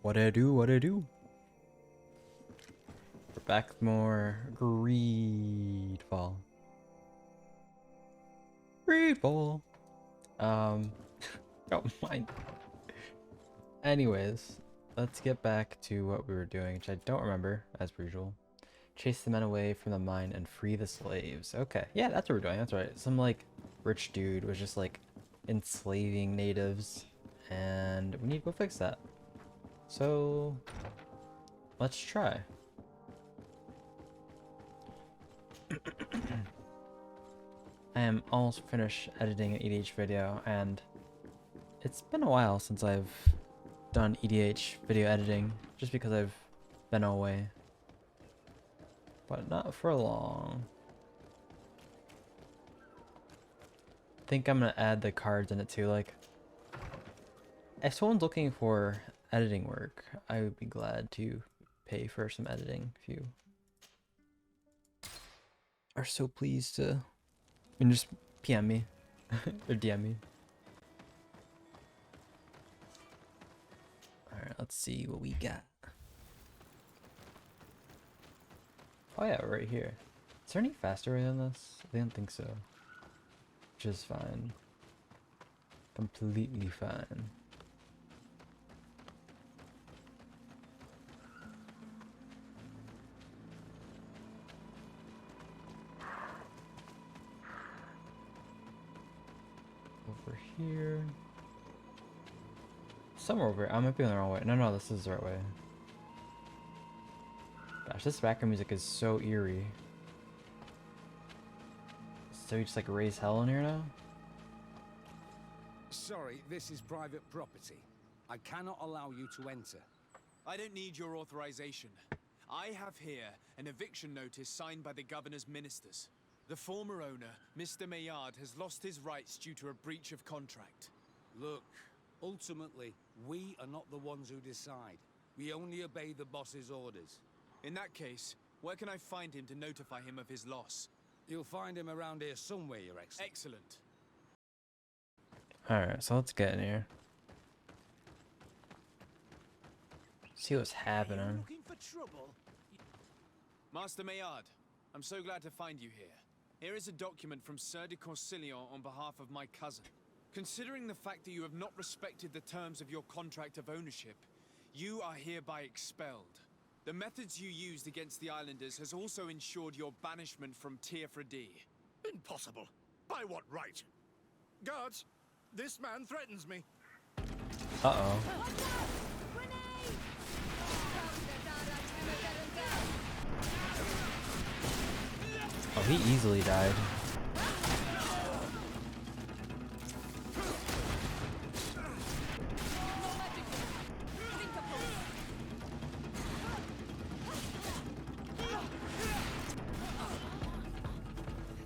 What I do, what I do. We're back with more GreedFall. GreedFall. Don't mind. Anyways, let's get back to what we were doing, which I don't remember, as per usual. Chase the men away from the mine and free the slaves. Okay, yeah, that's what we're doing, that's right. Some, like, rich dude was just, like, enslaving natives, and we need to go fix that. So, let's try. I am almost finished editing an EDH video, and it's been a while since I've done EDH video editing, just because I've been away. But not for long. I think I'm gonna add the cards in it too, like, if someone's looking for editing work, I would be glad to pay for some editing if you are so pleased to, and just PM me or DM me. Alright, let's see what we got. Oh yeah, right here. Is there any faster way than this? I don't think so. Which is fine. Completely fine. Over here. Somewhere over here. I might be on the wrong way. No, this is the right way. Gosh, this background music is so eerie. So you just like raise hell in here now? Sorry, this is private property. I cannot allow you to enter. I don't need your authorization. I have here an eviction notice signed by the governor's ministers. The former owner, Mr. Maillard, has lost his rights due to a breach of contract. Look, ultimately, we are not the ones who decide. We only obey the boss's orders. In that case, where can I find him to notify him of his loss? You'll find him around here somewhere, Your Excellency. Excellent. Alright, so let's get in here. See what's happening. Looking for trouble? Master Maillard, I'm so glad to find you here. Here is a document from Sir de Corsillon on behalf of my cousin. Considering the fact that you have not respected the terms of your contract of ownership, you are hereby expelled. The methods you used against the islanders has also ensured your banishment from Tier-Fredi. Impossible. By what right? Guards, this man threatens me. Uh-oh. Oh, he easily died.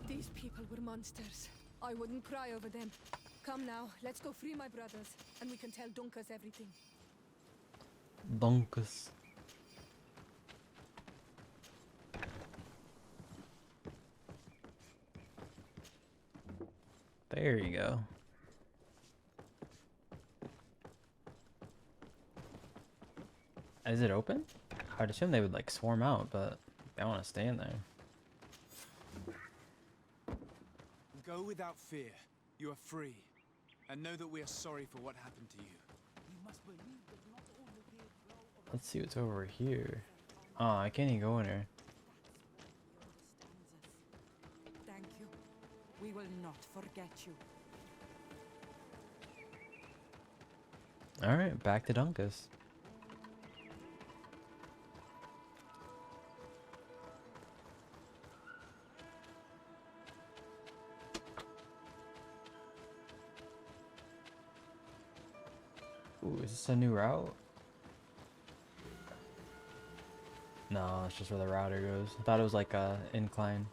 These people were monsters. I wouldn't cry over them. Come now, let's go free my brothers, and we can tell Dunkus everything. Dunkus. There you go. Is it open? I'd assume they would like swarm out, but they want to stay in there. Go without fear. You are free. And know that we are sorry for what happened to you. Let's see what's over here. Oh, I can't even go in here. Thank you. We will not forget you. Alright, back to Dunkus. Ooh, is this a new route? No, it's just where the router goes. I thought it was like a incline.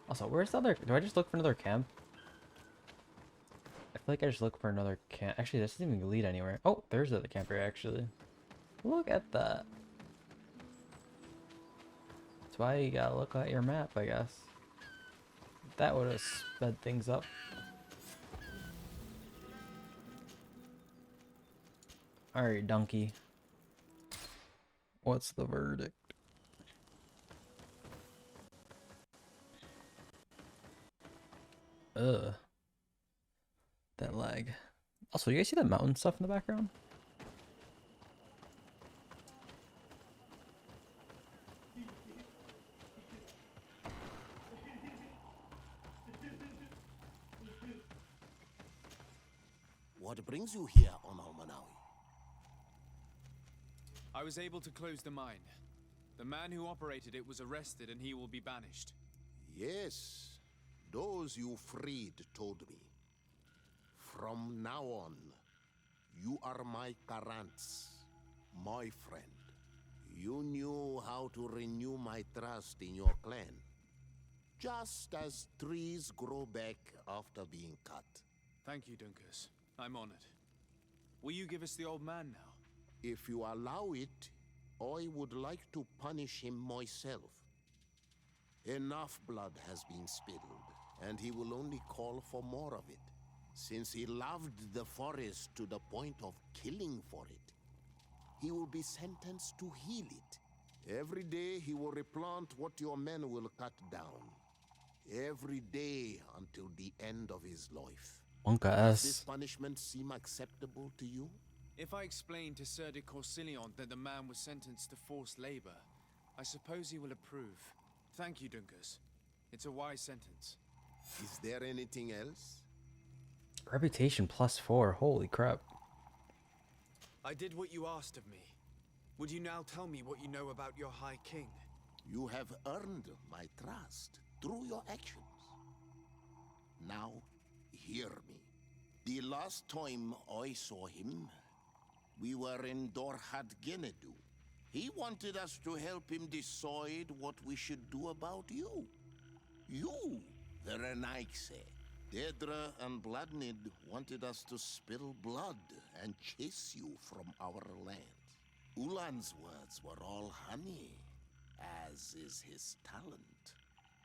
Also, where's the other? Do I just look for another camp? I feel like I just look for another camp. Actually, this doesn't even lead anywhere. Oh, there's the other camp here, actually. Look at that. That's why you gotta look at your map, I guess. That would have sped things up. Alright, donkey. What's the verdict? Ugh. That lag. Also, you guys see that mountain stuff in the background? What brings you here on Almanawi? I was able to close the mine. The man who operated it was arrested and he will be banished. Yes, those you freed told me. From now on, you are my Karants, my friend. You knew how to renew my trust in your clan. Just as trees grow back after being cut. Thank you, Dunkus. I'm honored. Will you give us the old man now? If you allow it, I would like to punish him myself. Enough blood has been spilled, and he will only call for more of it. Since he loved the forest to the point of killing for it, he will be sentenced to heal it. Every day he will replant what your men will cut down. Every day until the end of his life. Does this punishment seem acceptable to you? If I explain to Sir de Corsillon that the man was sentenced to forced labor, I suppose he will approve. Thank you, Dunkus. It's a wise sentence. Is there anything else? Reputation +4. Holy crap. I did what you asked of me. Would you now tell me what you know about your High King? You have earned my trust through your actions. Now, hear me. The last time I saw him, we were in Dorhat Genedu. He wanted us to help him decide what we should do about you. You, the Renaigse. Dedra and Bladnid wanted us to spill blood and chase you from our lands. Ulan's words were all honey, as is his talent,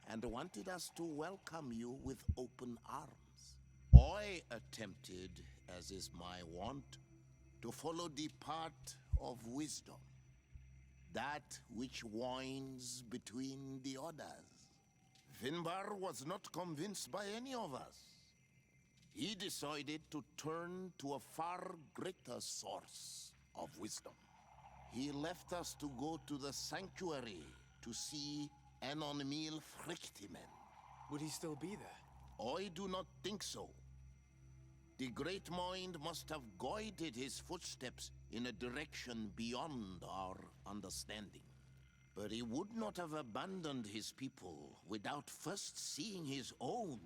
and wanted us to welcome you with open arms. I attempted, as is my wont, to follow the path of wisdom, that which winds between the others. Finbar was not convinced by any of us. He decided to turn to a far greater source of wisdom. He left us to go to the sanctuary to see Anonmil Frichtimen. Would he still be there? I do not think so. The Great Mind must have guided his footsteps in a direction beyond our understanding. But he would not have abandoned his people without first seeing his own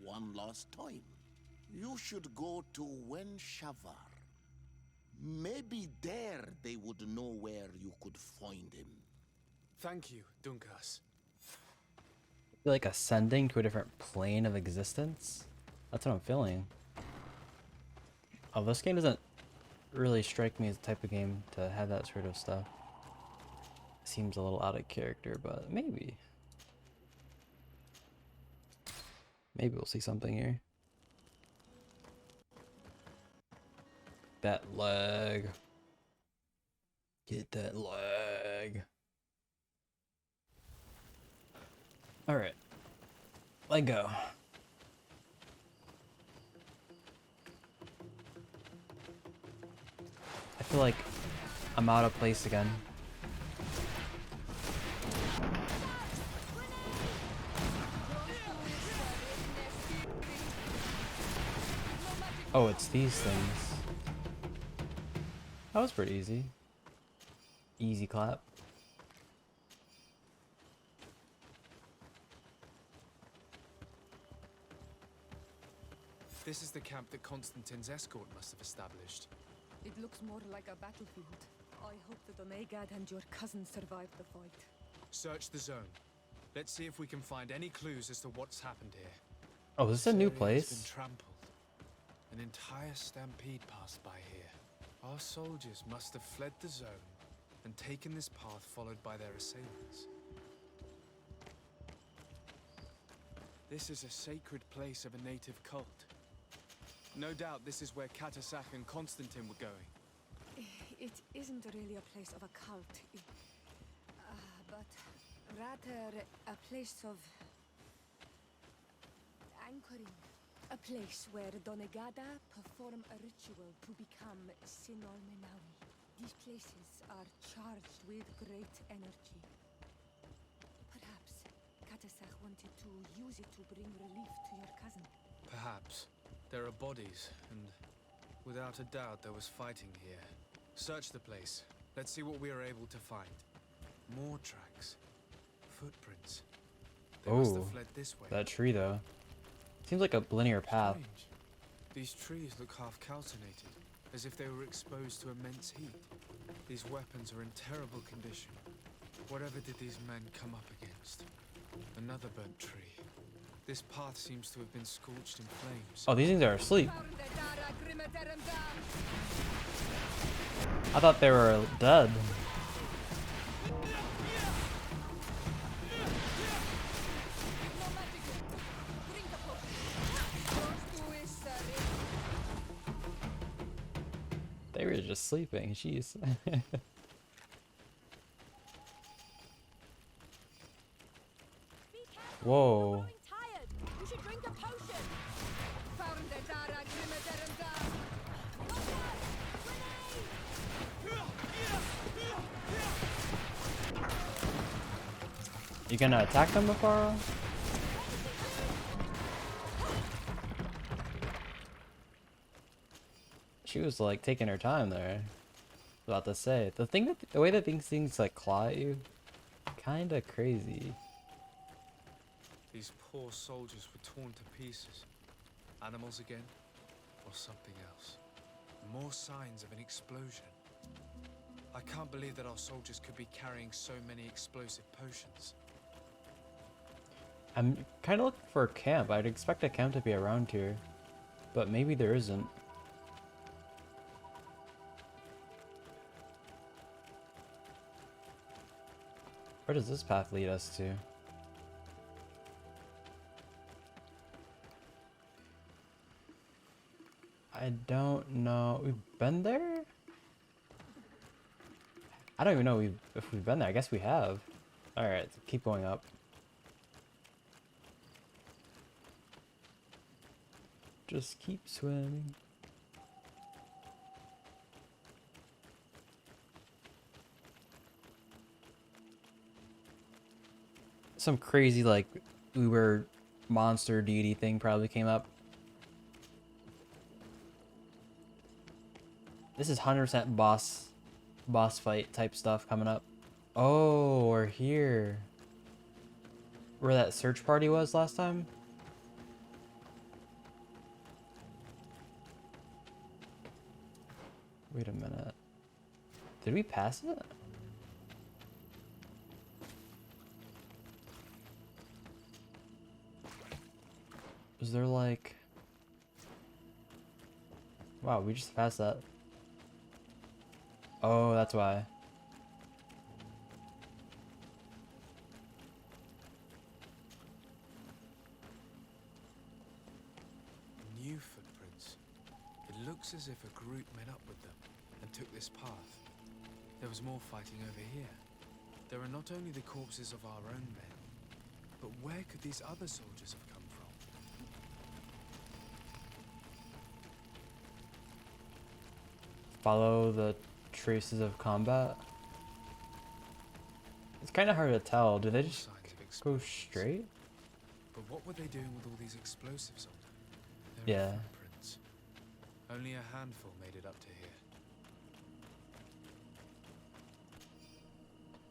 one last time. You should go to Wenshavar. Maybe there they would know where you could find him. Thank you, Dunkas. Like ascending to a different plane of existence? That's what I'm feeling. Oh, this game doesn't really strike me as the type of game to have that sort of stuff. Seems a little out of character, but maybe. Maybe we'll see something here. That leg. Get that leg. Alright. Let go. I feel like I'm out of place again. Oh, it's these things. That was pretty easy. Easy clap. This is the camp that Constantine's escort must have established. It looks more like a battlefield. I hope that Omegad and your cousin survived the fight. Search the zone. Let's see if we can find any clues as to what's happened here. Oh, is this a new This area has been place? trampled. An entire stampede passed by here. Our soldiers must have fled the zone and taken this path followed by their assailants. This is a sacred place of a native cult. No doubt this is where Katasak and Constantine were going. it isn't really a place of a cult, but rather a place of anchoring. A place where Donegada perform a ritual to become Sinol Menawi. These places are charged with great energy. Perhaps Katasach wanted to use it to bring relief to your cousin. Perhaps. There are bodies, and without a doubt there was fighting here. Search the place. Let's see what we are able to find. More tracks. Footprints. They must have fled this way. That tree though. Seems like a linear path. Strange. These trees look half calcinated, as if they were exposed to immense heat. These weapons are in terrible condition. Whatever did these men come up against? Another burnt tree. This path seems to have been scorched in flames. Oh, these things are asleep. I thought they were dead. They were just sleeping, jeez. Whoa. You should drink a potion. You gonna attack them before? She was like taking her time there. About to say the way that these things like claw at you, kinda crazy. These poor soldiers were torn to pieces. Animals again? Or something else? More signs of an explosion. I can't believe that our soldiers could be carrying so many explosive potions. I'm kind of looking for a camp. I'd expect a camp to be around here, but maybe there isn't. Where does this path lead us to? I don't know. We've been there? I don't even know if we've been there. I guess we have. Alright, keep going up. Just keep swimming. Some crazy like Uber monster deity thing probably came up. This is 100% boss fight type stuff coming up. Oh, we're here. Where that search party was last time? Wait a minute. Did we pass it? Was there like... Wow, we just passed that. Oh, that's why. New footprints. It looks as if a group met up with them and took this path. There was more fighting over here. There are not only the corpses of our own men, but where could these other soldiers have come from? Follow the traces of combat. It's kind of hard to tell. Do they just go straight? But what were they doing with all these explosives on them? Yeah. There are footprints. Only a handful made it up to here.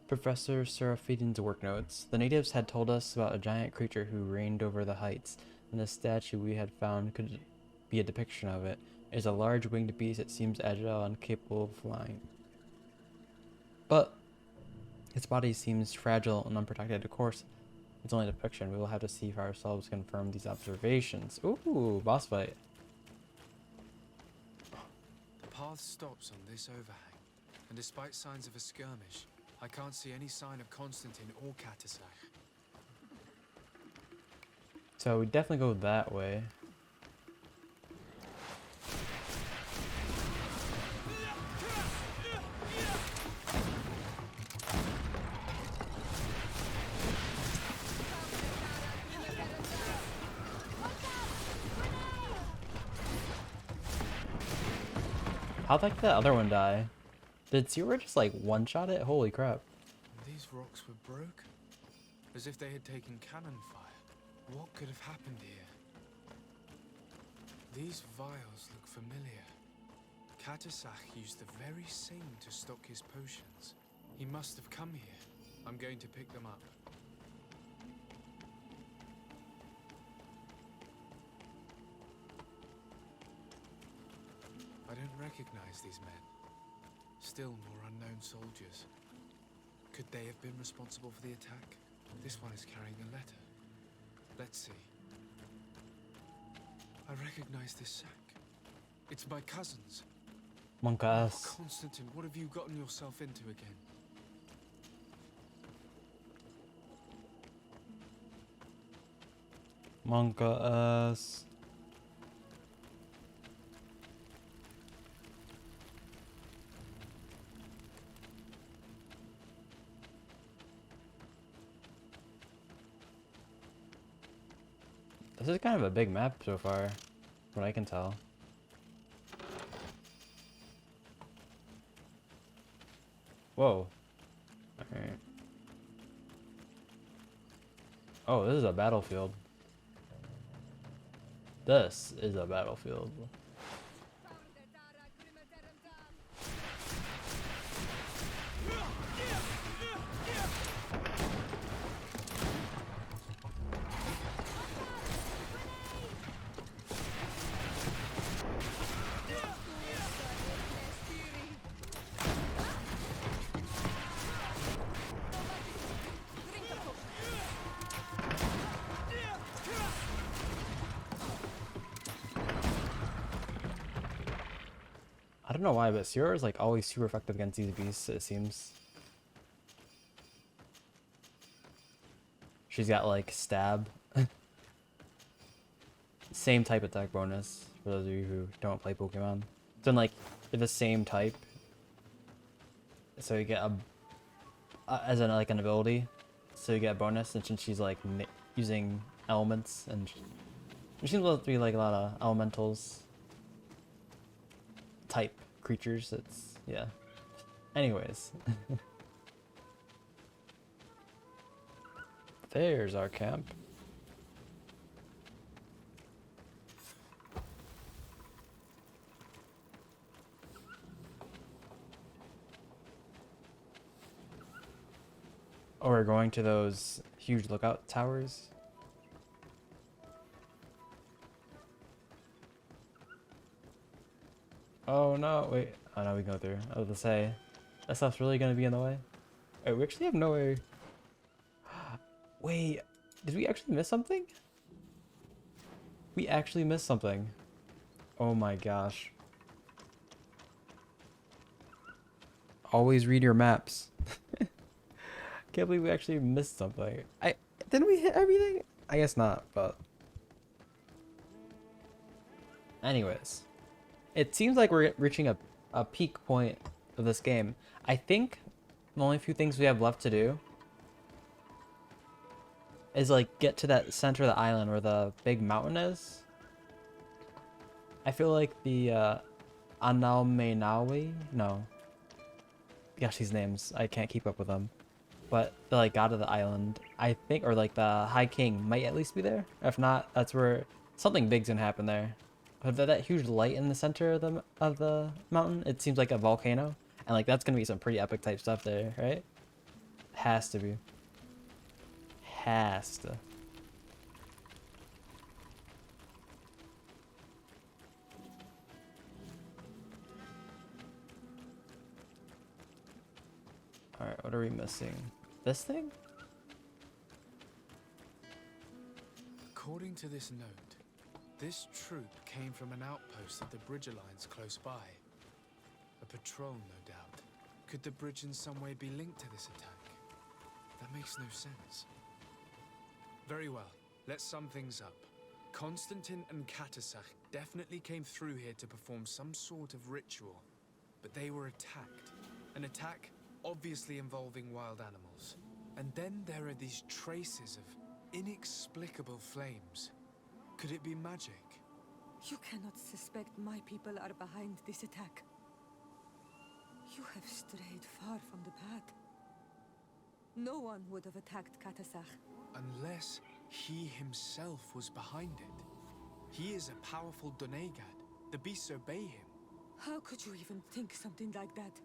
Professor Seraphitin's work notes. The natives had told us about a giant creature who reigned over the heights, and the statue we had found could be a depiction of it. It is a large winged beast that seems agile and capable of flying. But its body seems fragile and unprotected. Of course, it's only a depiction. We will have to see for ourselves to confirm these observations. Ooh, boss fight. The path stops on this overhang, and despite signs of a skirmish, I can't see any sign of Constantine or Katasach. So we definitely go that way. How'd like that other one die? Did Zero just like one-shot it? Holy crap. These rocks were broken, as if they had taken cannon fire. What could have happened here? These vials look familiar. Katasach used the very same to stock his potions. He must have come here. I'm going to pick them up. I don't recognize these men. Still more unknown soldiers. Could they have been responsible for the attack? This one is carrying a letter. Let's see. I recognize this sack. It's my cousin's. Monkas. Constantine, what have you gotten yourself into again? Monkas. This is kind of a big map so far, what I can tell. Whoa. Alright. Oh, this is a battlefield. This is a battlefield. I don't know why, but Sierra is like always super effective against these beasts, it seems. She's got like stab. Same type attack bonus for those of you who don't play Pokemon. Then like they're the same type. So you get a as an like an ability. So you get a bonus, and since she's like using elements, and there seems to be like a lot of elementals type creatures. It's yeah. Anyways. There's our camp. Oh, we're going to those huge lookout towers. Oh no, wait. Oh no, we can go through. I was gonna say, that stuff's really gonna be in the way. Wait, we actually have no way. Wait, did we actually miss something? We actually missed something. Oh my gosh. Always read your maps. Can't believe we actually missed something. Didn't we hit everything? I guess not, but anyways. It seems like we're reaching a peak point of this game. I think the only few things we have left to do is like get to that center of the island where the big mountain is. I feel like the Anaumenawi? No. Gosh, these names. I can't keep up with them. But the like god of the island, I think, or like the High King might at least be there. If not, that's where something big's gonna happen there. But that huge light in the center of the mountain, it seems like a volcano, and like that's gonna be some pretty epic type stuff there, right? Has to be. Has to. All right, what are we missing? This thing? According to this note, this troop came from an outpost of the Bridge Alliance close by. A patrol, no doubt. Could the bridge in some way be linked to this attack? That makes no sense. Very well, let's sum things up. Constantine and Katasach definitely came through here to perform some sort of ritual, but they were attacked. An attack obviously involving wild animals. And then there are these traces of inexplicable flames. Could it be magic? You cannot suspect my people are behind this attack. You have strayed far from the path. No one would have attacked Katasach. Unless he himself was behind it. He is a powerful Donegad. The beasts obey him. How could you even think something like that?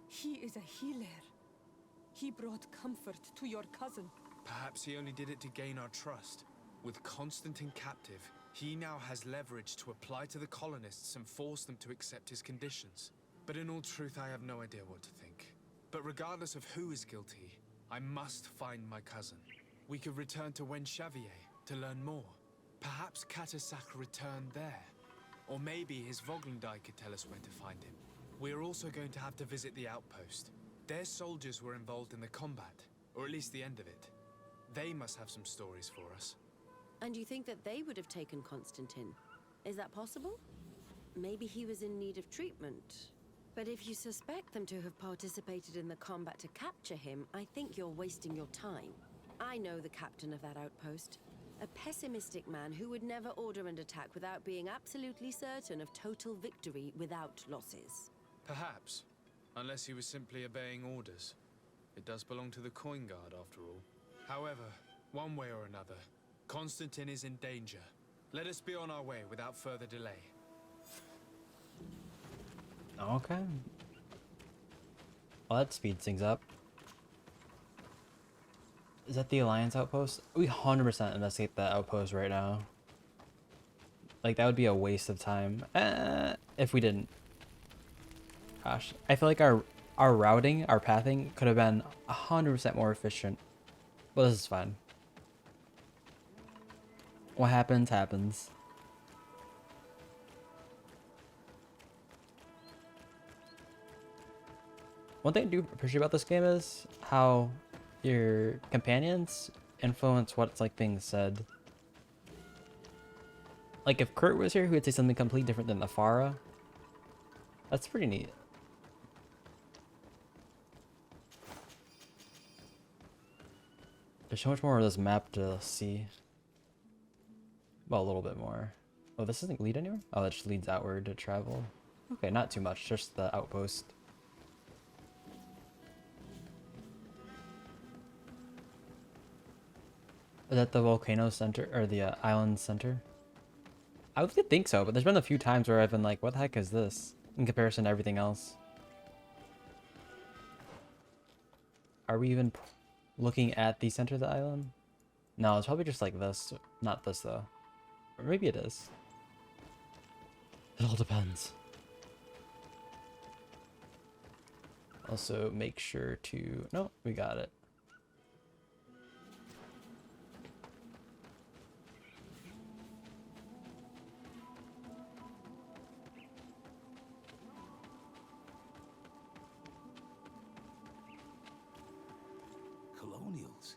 He is a healer. He brought comfort to your cousin. Perhaps he only did it to gain our trust. With Constantine captive, he now has leverage to apply to the colonists and force them to accept his conditions. But in all truth, I have no idea what to think. But regardless of who is guilty, I must find my cousin. We could return to Wen Xavier to learn more. Perhaps Katasach returned there. Or maybe his Voglendai could tell us where to find him. We are also going to have to visit the outpost. Their soldiers were involved in the combat, or at least the end of it. They must have some stories for us. And you think that they would have taken Constantine? Is that possible? Maybe he was in need of treatment. But if you suspect them to have participated in the combat to capture him, I think you're wasting your time. I know the captain of that outpost. A pessimistic man who would never order an attack without being absolutely certain of total victory without losses. Perhaps. Unless he was simply obeying orders. It does belong to the Coin Guard, after all. However, one way or another, Constantine is in danger. Let us be on our way without further delay. Okay. Well, that speeds things up. Is that the Alliance outpost? We 100% investigate that outpost right now. Like, that would be a waste of time. If we didn't. Gosh, I feel like our routing, our pathing could have been 100% more efficient. But this is fine. What happens, happens. One thing I do appreciate about this game is how your companions influence what's like being said. Like if Kurt was here, who would say something completely different than the Farah. That's pretty neat. There's so much more of this map to see. Well, a little bit more. Oh, this doesn't lead anywhere? Oh, that just leads outward to travel. Okay, not too much, just the outpost. Is that the volcano center, or the island center? I would think so, but there's been a few times where I've been like, what the heck is this? In comparison to everything else. Are we even looking at the center of the island? No, it's probably just like this. Not this, though. Or maybe it is. It all depends. Also, make sure to... No, we got it. Colonials?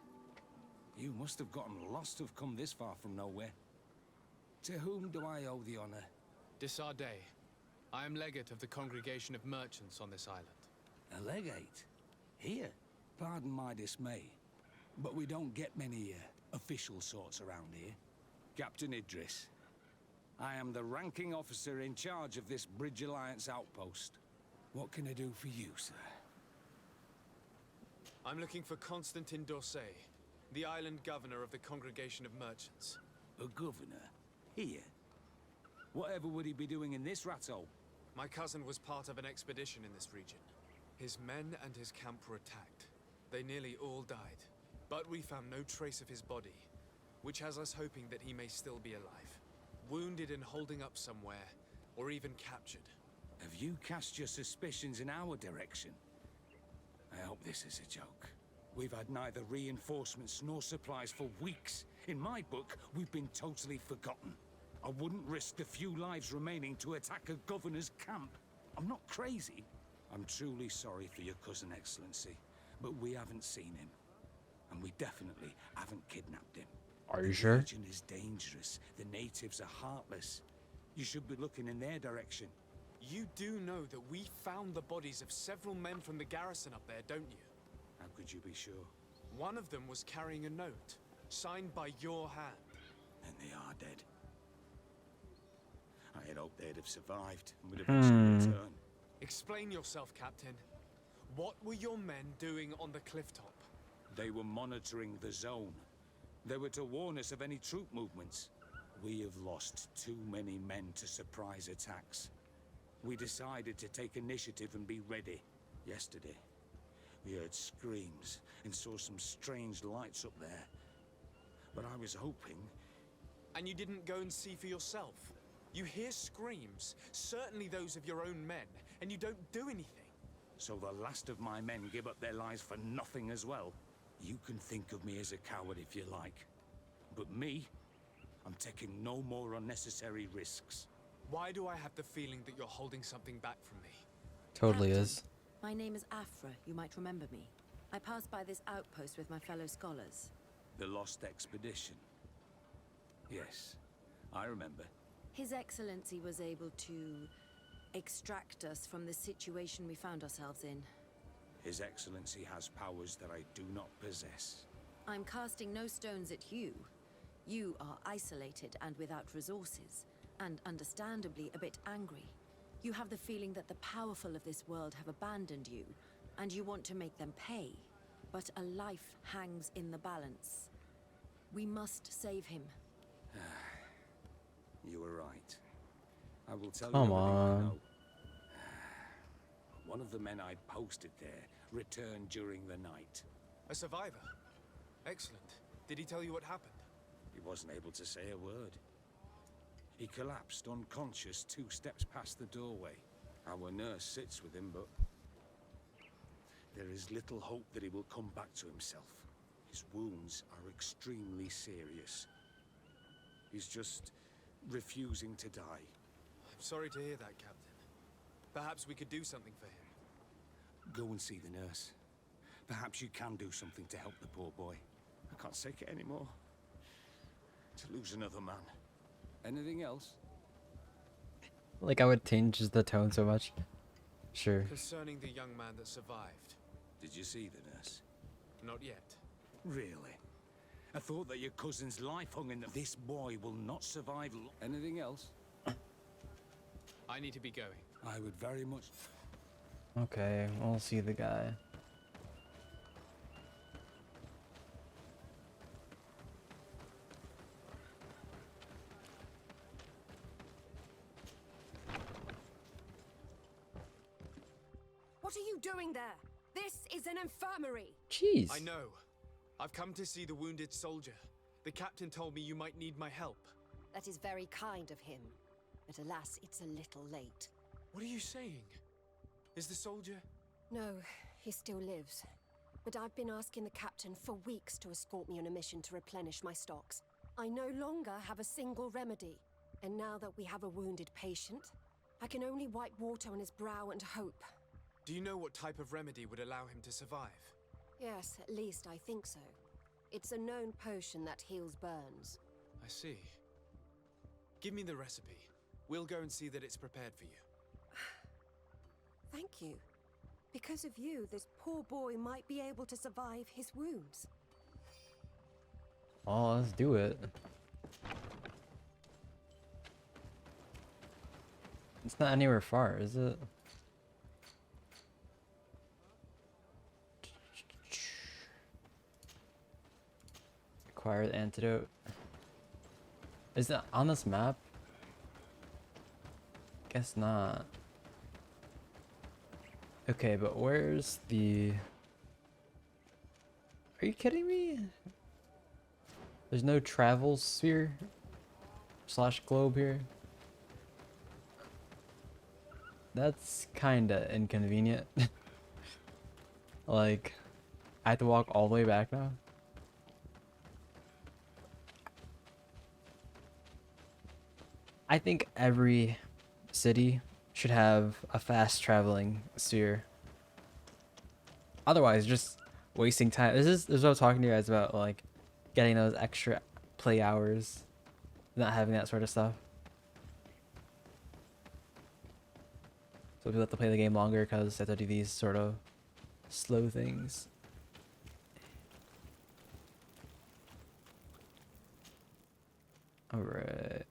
You must have gotten lost to have come this far from nowhere. To whom do I owe the honor? Desardet. I am legate of the Congregation of Merchants on this island. A legate? Here? Pardon my dismay, but we don't get many official sorts around here. Captain Idris. I am the ranking officer in charge of this Bridge Alliance outpost. What can I do for you, sir? I'm looking for Constantine d'Orsay, the island governor of the Congregation of Merchants. A governor? Here? Whatever would he be doing in this rat hole? My cousin was part of an expedition in this region. His men and his camp were attacked. They nearly all died. But we found no trace of his body, which has us hoping that he may still be alive. Wounded and holding up somewhere, or even captured. Have you cast your suspicions in our direction? I hope this is a joke. We've had neither reinforcements nor supplies for weeks. In my book, we've been totally forgotten. I wouldn't risk the few lives remaining to attack a governor's camp. I'm not crazy. I'm truly sorry for your cousin, Excellency, but we haven't seen him. And we definitely haven't kidnapped him. Are you sure? The region is dangerous. The natives are heartless. You should be looking in their direction. You do know that we found the bodies of several men from the garrison up there, don't you? How could you be sure? One of them was carrying a note, signed by your hand. And they are dead. I had hoped they'd have survived and would eventually return. Explain yourself, Captain. What were your men doing on the clifftop? They were monitoring the zone. They were to warn us of any troop movements. We have lost too many men to surprise attacks. We decided to take initiative and be ready. Yesterday, we heard screams and saw some strange lights up there. But I was hoping... And you didn't go and see for yourself? You hear screams, certainly those of your own men, and you don't do anything. So the last of my men give up their lives for nothing as well? You can think of me as a coward if you like. But me, I'm taking no more unnecessary risks. Why do I have the feeling that you're holding something back from me? Totally Captain, is. My name is Afra. You might remember me. I passed by this outpost with my fellow scholars. The Lost Expedition. Yes, I remember. His Excellency was able to extract us from the situation we found ourselves in. His Excellency has powers that I do not possess. I'm casting no stones at you. You are isolated and without resources, and understandably a bit angry. You have the feeling that the powerful of this world have abandoned you, and you want to make them pay. But a life hangs in the balance. We must save him. You were right. I will tell Come you everything I on. know. One of the men I'd posted there returned during the night. A survivor? Excellent. Did he tell you what happened? He wasn't able to say a word. He collapsed unconscious 2 steps past the doorway. Our nurse sits with him, but there is little hope that he will come back to himself. His wounds are extremely serious. He's just refusing to die. I'm sorry to hear that, Captain. Perhaps we could do something for him. Go and see the nurse. Perhaps you can do something to help the poor boy. I can't take it anymore. To lose another man. Anything else? Like I would change the tone so much. Sure. Concerning the young man that survived. Did you see the nurse? Not yet. Really? I thought that your cousin's life hung in the... This boy will not survive. Anything else? I need to be going. I would very much... Okay, we'll see the guy. What are you doing there? This is an infirmary. Jeez. I know. I've come to see the wounded soldier. The captain told me you might need my help. That is very kind of him. But alas, it's a little late. What are you saying? Is the soldier... No, he still lives. But I've been asking the captain for weeks to escort me on a mission to replenish my stocks. I no longer have a single remedy. And now that we have a wounded patient, I can only wipe water on his brow and hope. Do you know what type of remedy would allow him to survive? Yes, at least I think so. It's a known potion that heals burns. I see. Give me the recipe. We'll go and see that it's prepared for you. Thank you. Because of you, this poor boy might be able to survive his wounds. Oh, let's do it. It's not anywhere far, is it? Acquire the antidote. Is it on this map? Guess not. Okay, but where's the... Are you kidding me? There's no travel sphere / globe here. That's kinda inconvenient. Like, I have to walk all the way back now. I think every city should have a fast traveling sphere. Otherwise, just wasting time. This is what I'm talking to you guys about, like getting those extra play hours, not having that sort of stuff. So people have to play the game longer because they have to do these sort of slow things. Alright.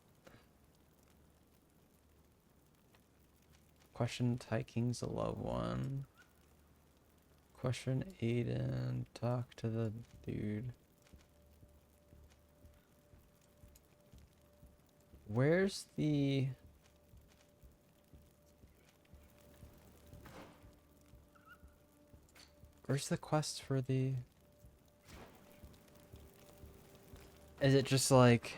Question Ty King's a loved one. Question Aiden. Talk to the dude. Where's the... Where's the quest for the... Is it just like...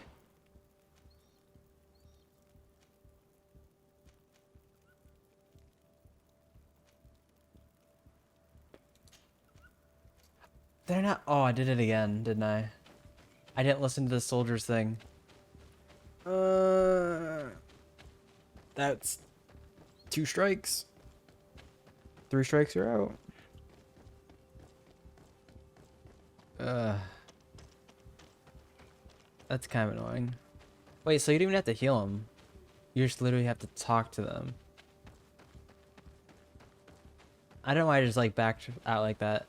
They're not... Oh, I did it again, didn't I? I didn't listen to the soldiers thing. That's 2 strikes. 3 strikes, you're out. That's kind of annoying. Wait, so you don't even have to heal them. You just literally have to talk to them. I don't know why I just like backed out like that.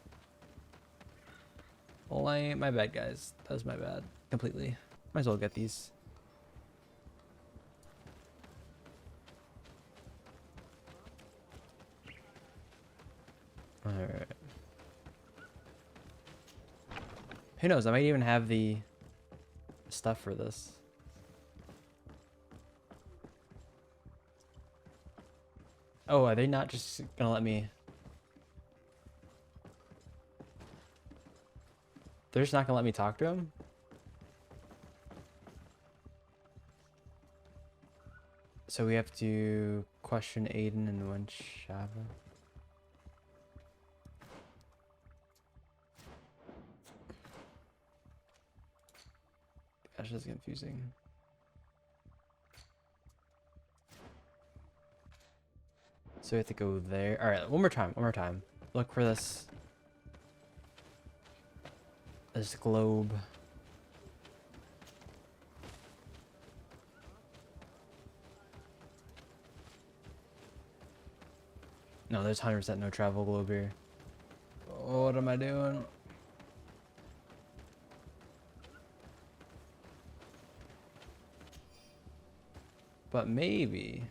Well, my bad, guys. That was my bad. Completely. Might as well get these. Alright. Who knows? I might even have the stuff for this. Oh, are they not just gonna let me... They're just not gonna let me talk to him? So we have to question Aiden and Wenshava. Gosh, that's confusing. So we have to go there. Alright, one more time. Look for this. This globe. No, there's 100% no travel globe here. Oh, what am I doing? But maybe...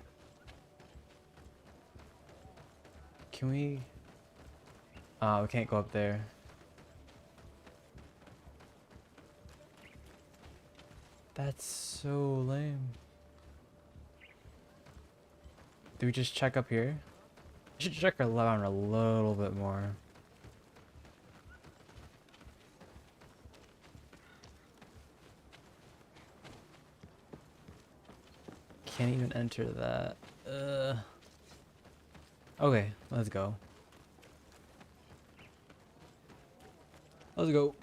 Can we... Oh, we can't go up there. That's so lame. Do we just check up here? I should check around a little bit more. Can't even enter that. Okay, let's go. Let's go.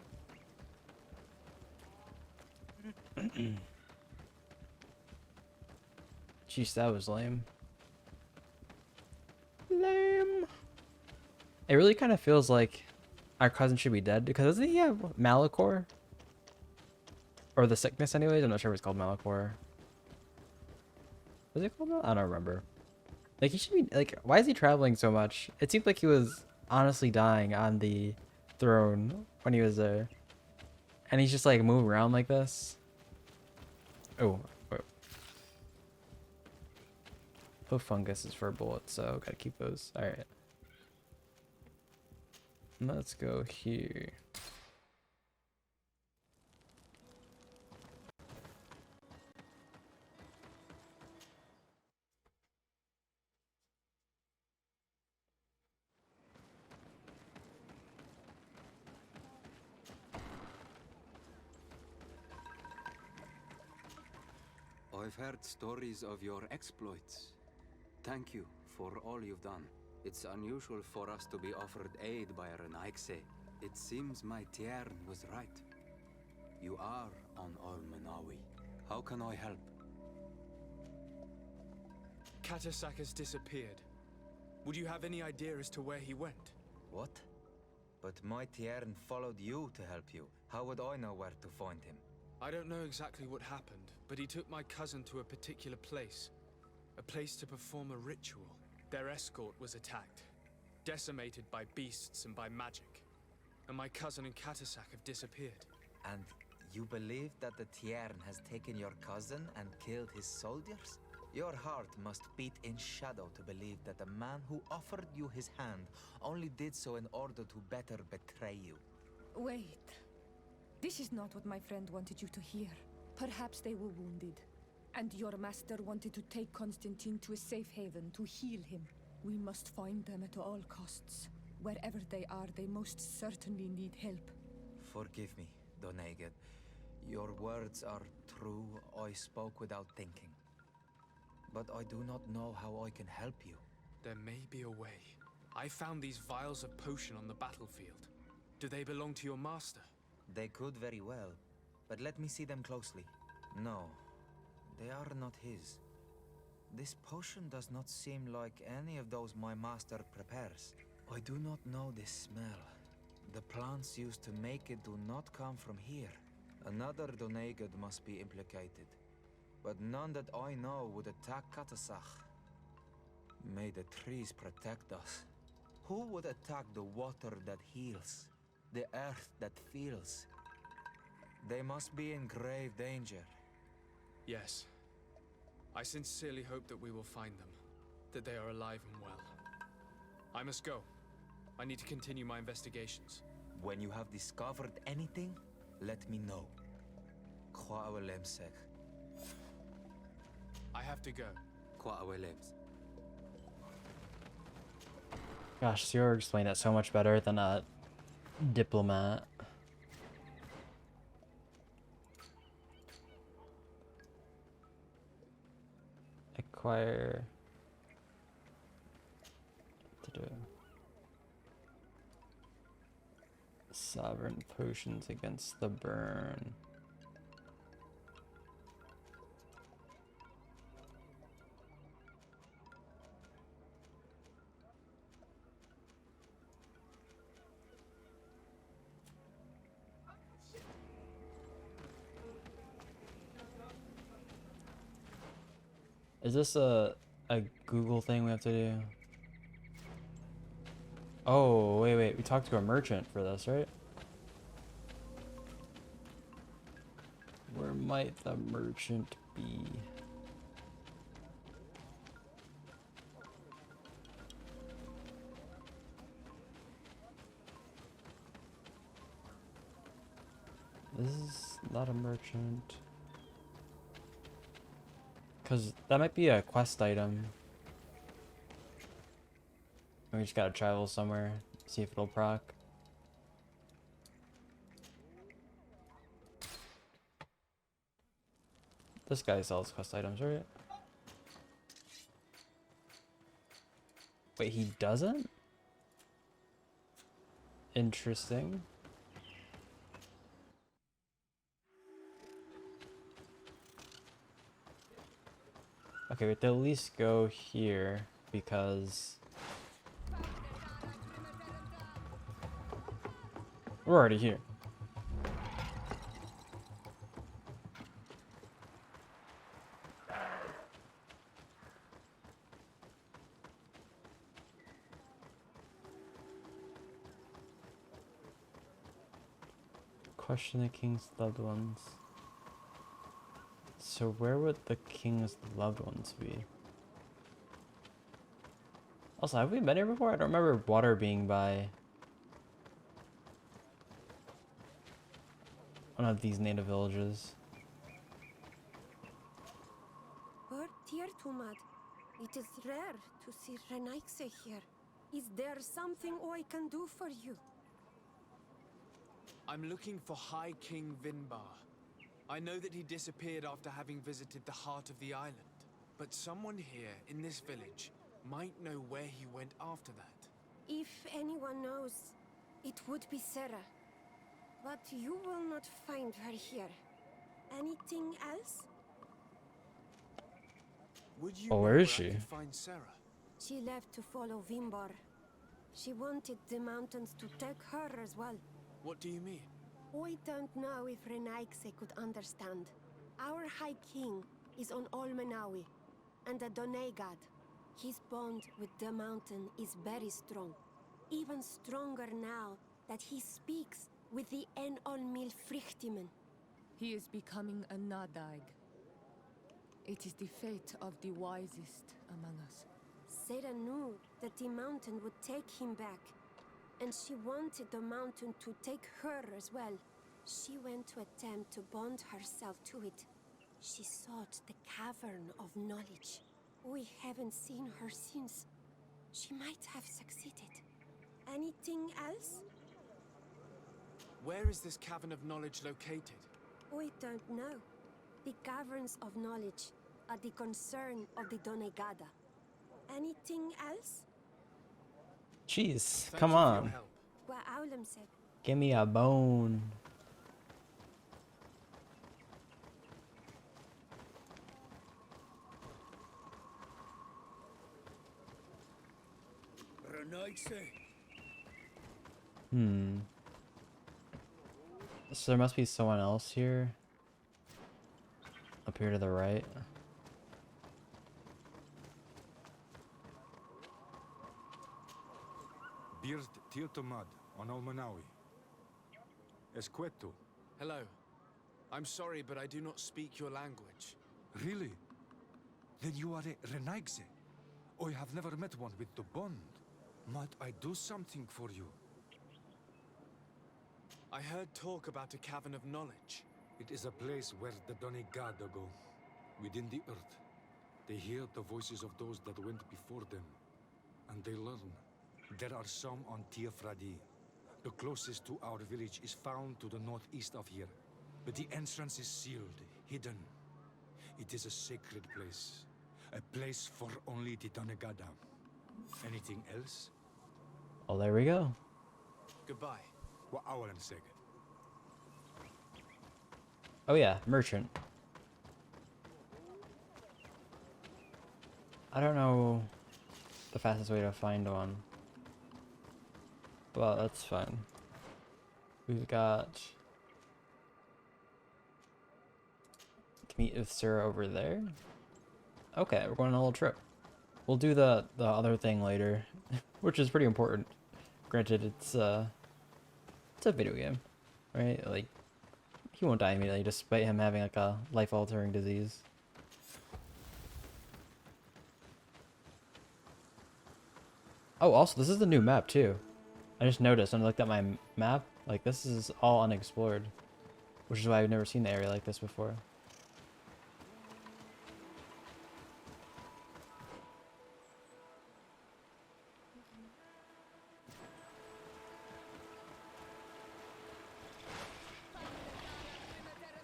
Jeez, that was lame. Lame. It really kind of feels like our cousin should be dead because doesn't he have Malachor? Or the sickness anyways? I'm not sure if it's called Malachor. Was it called Malachor? I don't remember. Like he should be like, why is he traveling so much? It seemed like he was honestly dying on the throne when he was there. And he's just like moving around like this. Oh, wait. Hoof fungus is for bullets, so gotta keep those. Alright. Let's go here. I've heard stories of your exploits. Thank you for all you've done. It's unusual for us to be offered aid by Renaigse. It seems my Tiern was right. You are on Almanawi. How can I help? Katasak has disappeared. Would you have any idea as to where he went? What? But my Tiern followed you to help you. How would I know where to find him? I don't know exactly what happened, but he took my cousin to a particular place. A place to perform a ritual. Their escort was attacked, decimated by beasts and by magic. And my cousin and Katasak have disappeared. And you believe that the Tiern has taken your cousin and killed his soldiers? Your heart must beat in shadow to believe that the man who offered you his hand only did so in order to better betray you. Wait. This is not what my friend wanted you to hear. Perhaps they were wounded, and your master wanted to take Constantine to a safe haven to heal him. We must find them at all costs. Wherever they are, they most certainly need help. Forgive me, Doneged. Your words are true. I spoke without thinking. But I do not know how I can help you. There may be a way. I found these vials of potion on the battlefield. Do they belong to your master? They could very well, but let me see them closely. No, they are not his. This potion does not seem like any of those my master prepares. I do not know this smell. The plants used to make it do not come from here. Another Doneged must be implicated, but none that I know would attack Katasach. May the trees protect us. Who would attack the water that heals? The earth that feels? They must be in grave danger. Yes. I sincerely hope that we will find them, that they are alive and well. I must go. I need to continue my investigations. When you have discovered anything, let me know. I have to go. Gosh, Sior explained it so much better than a diplomat. Acquire. To do. Sovereign potions against the burn. Is this a Google thing we have to do? Oh, wait. We talked to a merchant for this, right? Where might the merchant be? This is not a merchant. Because that might be a quest item. We just gotta travel somewhere, see if it'll proc. This guy sells quest items, right? Wait, he doesn't? Interesting. Okay, we have to at least go here because we're already here. Question the king's loved ones. So where would the king's loved ones be? Also, have we been here before? I don't remember water being by one of these native villages. But dear Tumad, it is rare to see Renaikse here. Is there something I can do for you? I'm looking for High King Vinbar. I know that he disappeared after having visited the heart of the island, but someone here in this village might know where he went after that. If anyone knows, it would be Sarah. But you will not find her here. Anything else? Would you Oh, know where is I she? could find Sarah? She left to follow Vimbar. She wanted the mountains to take her as well. What do you mean? I don't know if Renaikse could understand. Our High King is on Olmenawi, and a Donegad. His bond with the mountain is very strong. Even stronger now that he speaks with the En Olmil Frichtimen. He is becoming a Nadaig. It is the fate of the wisest among us. Sarah knew that the mountain would take him back, and she wanted the mountain to take her as well. She went to attempt to bond herself to it. She sought the cavern of knowledge. We haven't seen her since. She might have succeeded. Anything else? Where is this cavern of knowledge located? We don't know. The caverns of knowledge are the concern of the Donegada. Anything else? Jeez, Thank come you for your on. help. What Aulam said. Give me a bone. So there must be someone else here. Up here to the right. Beard Tiltomad on Almanawi. Esqueto. Hello. I'm sorry, but I do not speak your language. Really? Then you are a Renaigse. I have never met one with the bond. Might I do something for you? I heard talk about a cavern of knowledge. It is a place where the Donegada go, within the earth. They hear the voices of those that went before them, and they learn. There are some on Tiafradi. The closest to our village is found to the northeast of here, but the entrance is sealed, hidden. It is a sacred place, a place for only the Donegada. Anything else? Oh, there we go. Goodbye. What Aulam said. Oh yeah, merchant. I don't know the fastest way to find one. Well, that's fine. We've got to meet with Sarah over there. Okay, we're going on a little trip. We'll do the other thing later, which is pretty important. Granted, it's a video game, right? Like, he won't die immediately despite him having like a life-altering disease. Oh, also, this is the new map too. I just noticed when I looked at my map, like this is all unexplored, which is why I've never seen the area like this before.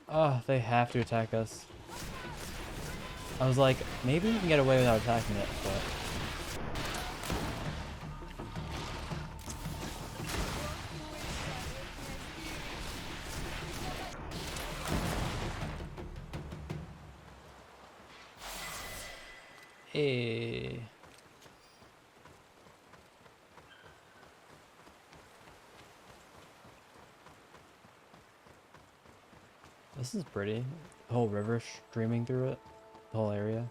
Oh, they have to attack us. I was like, maybe we can get away without attacking it, but... Hey. This is pretty. The whole river streaming through it. The whole area.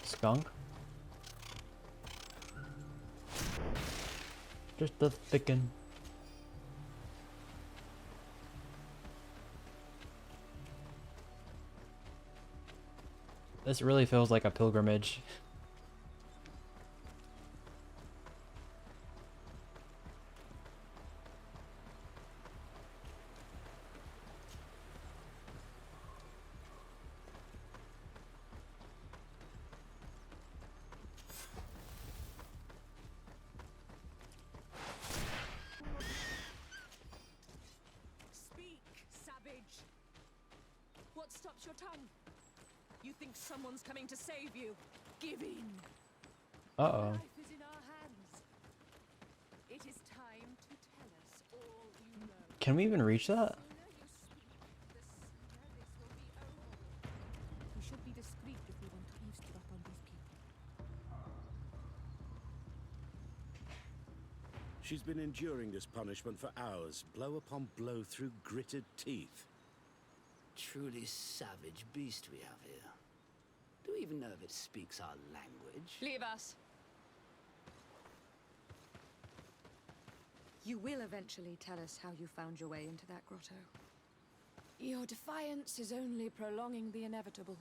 Skunk? Just the thicken. This really feels like a pilgrimage. What stops your tongue? You think someone's coming to save you? Give in. Uh-oh. Life is in our hands. It is time to tell us all you know. Can we even reach that? The sooner you if we want to eavesdrop on these people. She's been enduring this punishment for hours, blow upon blow through gritted teeth. Truly savage beast we have here. Do we even know if it speaks our language? Leave us. You will eventually tell us how you found your way into that grotto. Your defiance is only prolonging the inevitable.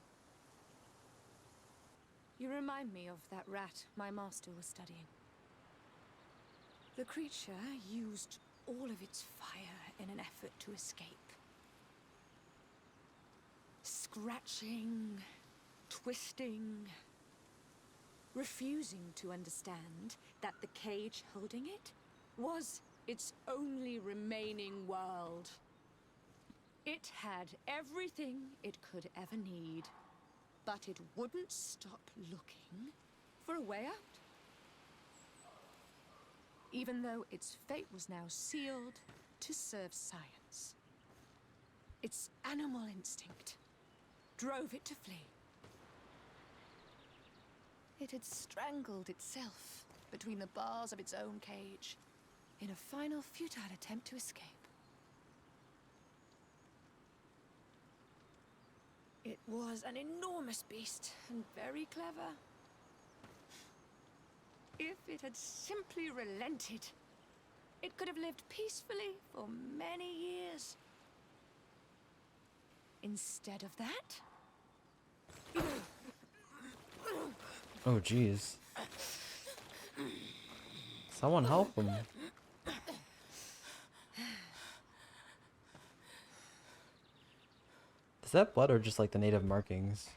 You remind me of that rat my master was studying. The creature used all of its fire in an effort to escape. Scratching, twisting, refusing to understand that the cage holding it was its only remaining world. It had everything it could ever need, but it wouldn't stop looking for a way out. Even though its fate was now sealed to serve science. Its animal instinct drove it to flee. It had strangled itself between the bars of its own cage in a final futile attempt to escape. It was an enormous beast and very clever. If it had simply relented, it could have lived peacefully for many years. Instead of that... Oh, jeez. Someone help him. Is that blood or just like the native markings?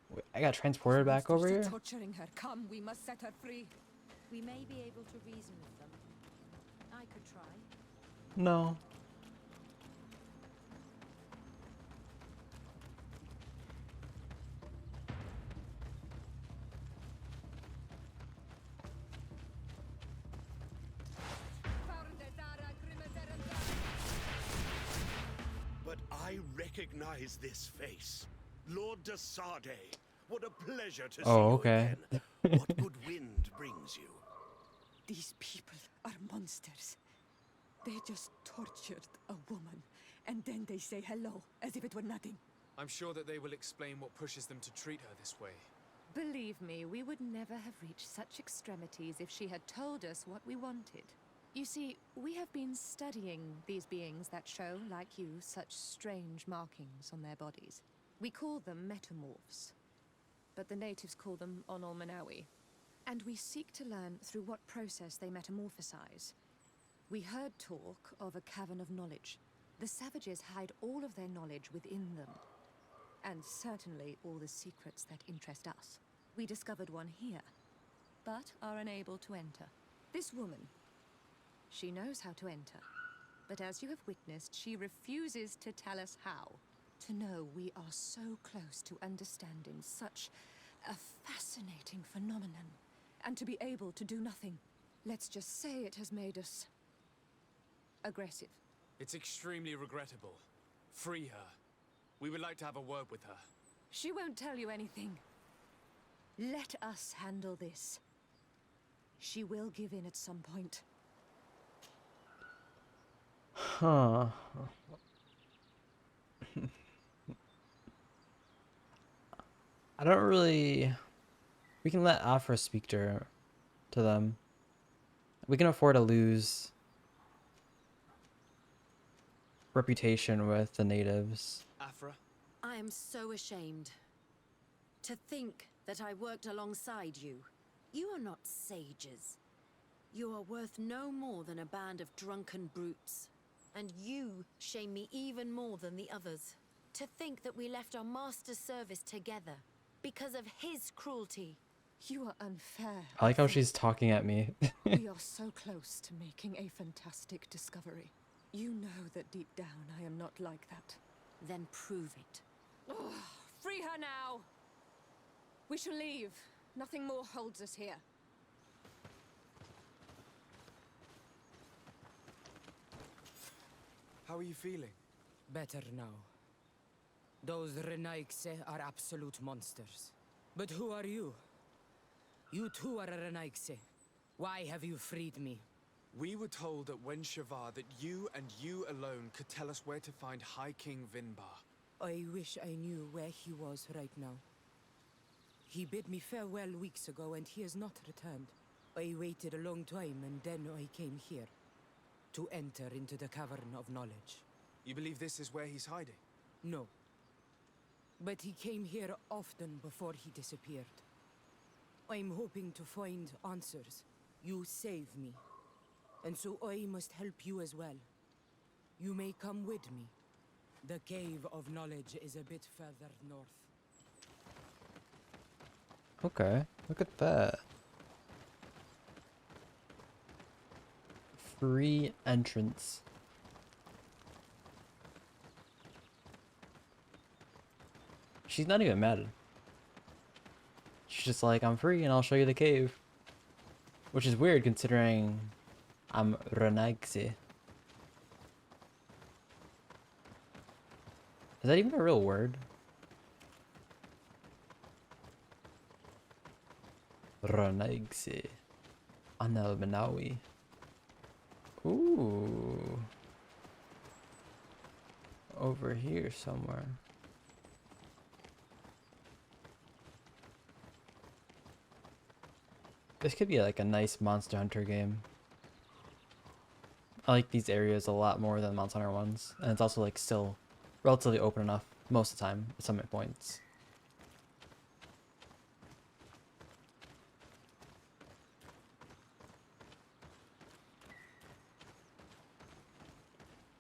Wait, I got transported back over here? Torturing her. Come, we must set her free. We may be able to reason with them. I could try. No. But I recognize this face. Lord de Sardet. What a pleasure to see Oh, you okay. again. What good wind brings you? These people are monsters. They just tortured a woman, and then they say hello, as if it were nothing. I'm sure that they will explain what pushes them to treat her this way. Believe me, we would never have reached such extremities if she had told us what we wanted. You see, we have been studying these beings that show, like you, such strange markings on their bodies. We call them metamorphs, but the natives call them Onol Manawi. And we seek to learn through what process they metamorphosize. We heard talk of a cavern of knowledge. The savages hide all of their knowledge within them. And certainly all the secrets that interest us. We discovered one here, but are unable to enter. This woman, she knows how to enter. But as you have witnessed, she refuses to tell us how. To know we are so close to understanding such a fascinating phenomenon. And to be able to do nothing. Let's just say it has made us aggressive. It's extremely regrettable. Free her. We would like to have a word with her. She won't tell you anything. Let us handle this. She will give in at some point. Huh. I don't really... We can let Afra speak to them. We can afford to lose reputation with the natives. Afra? I am so ashamed. To think that I worked alongside you. You are not sages. You are worth no more than a band of drunken brutes. And you shame me even more than the others. To think that we left our master's service together because of his cruelty. You are unfair. I like how she's talking at me. We are so close to making a fantastic discovery. You know that deep down I am not like that. Then prove it. Oh, free her now! We shall leave. Nothing more holds us here. How are you feeling? Better now. Those Renaigse are absolute monsters. But who are you? You too are a Renaigse. Why have you freed me? We were told at Wen Shavar that you and you alone could tell us where to find High King Vinbar. I wish I knew where he was right now. He bid me farewell weeks ago and he has not returned. I waited a long time and then I came here. To enter into the Cavern of Knowledge. You believe this is where he's hiding? No. But he came here often before he disappeared. I'm hoping to find answers. You saved me. And so I must help you as well. You may come with me. The Cave of Knowledge is a bit further north. Okay, look at that. Free entrance. She's not even mad. She's just like, I'm free and I'll show you the cave. Which is weird considering I'm Renaigse. Is that even a real word? Renaigse. Anel Menawi. Ooh. Over here somewhere. This could be like a nice Monster Hunter game. I like these areas a lot more than Monster Hunter ones. And it's also like still relatively open enough most of the time at some points.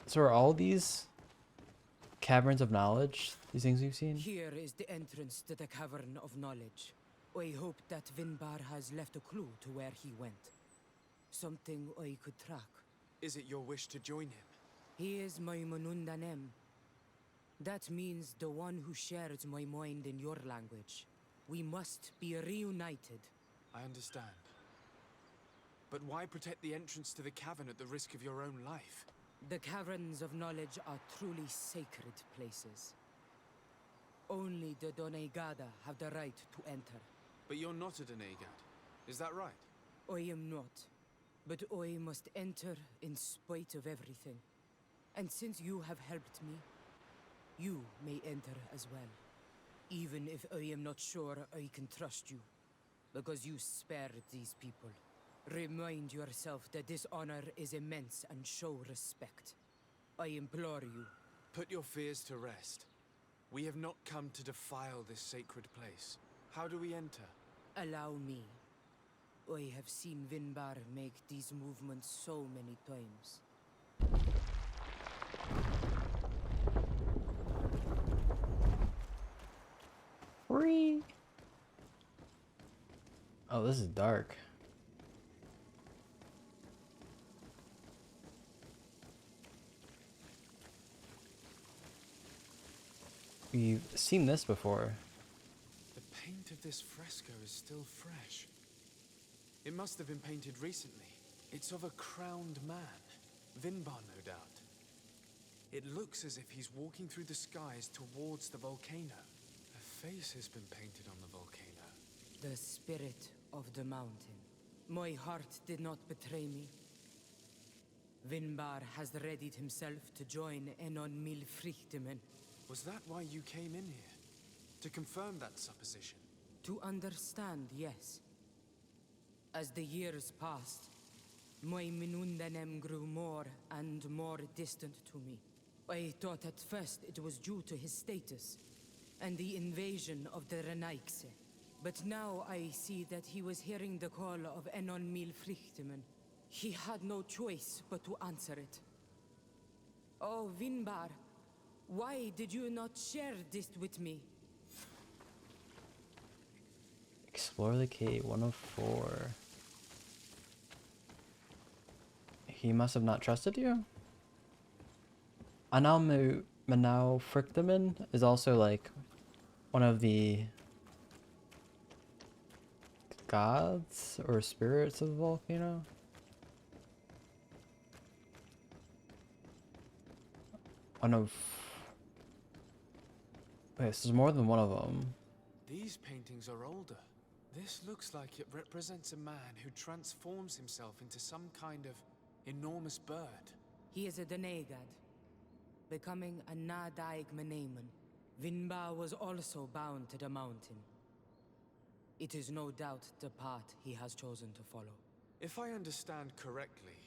So are all these caverns of knowledge, these things we've seen? Here is the entrance to the Cavern of Knowledge. I hope that Vinbar has left a clue to where he went. Something I could track. Is it your wish to join him? He is my Manundanem. That means the one who shares my mind in your language. We must be reunited. I understand. But why protect the entrance to the cavern at the risk of your own life? The Caverns of Knowledge are truly sacred places. Only the Doneigada have the right to enter. But you're not a Doneigad, is that right? I am not. But I must enter in spite of everything. And since you have helped me, you may enter as well. Even if I am not sure I can trust you. Because you spared these people. Remind yourself that this honor is immense and show respect. I implore you. Put your fears to rest. We have not come to defile this sacred place. How do we enter? Allow me. I have seen Vinbar make these movements so many times. Free. Oh, this is dark. We've seen this before. The paint of this fresco is still fresh. It must have been painted recently. It's of a crowned man. Vinbar, no doubt. It looks as if he's walking through the skies towards the volcano. A face has been painted on the volcano. The spirit of the mountain. My heart did not betray me. Vinbar has readied himself to join Enon Milfrichtemen. Was that why you came in here? To confirm that supposition? To understand, yes. As the years passed, my Minundanem grew more and more distant to me. I thought at first it was due to his status and the invasion of the Renaigse. But now I see that he was hearing the call of Enon Milfrichtemen. He had no choice but to answer it. Oh, Vinbar, why did you not share this with me? Explore the cave 104. He must have not trusted you? Anal Manau Frichteman is also like one of the gods or spirits of the volcano. One of Wait, so there's more than one of them. These paintings are older. This looks like it represents a man who transforms himself into some kind of enormous bird. He is a Donegad, becoming a Nadaig Meneman. Vinbar was also bound to the mountain. It is no doubt the path he has chosen to follow. If I understand correctly,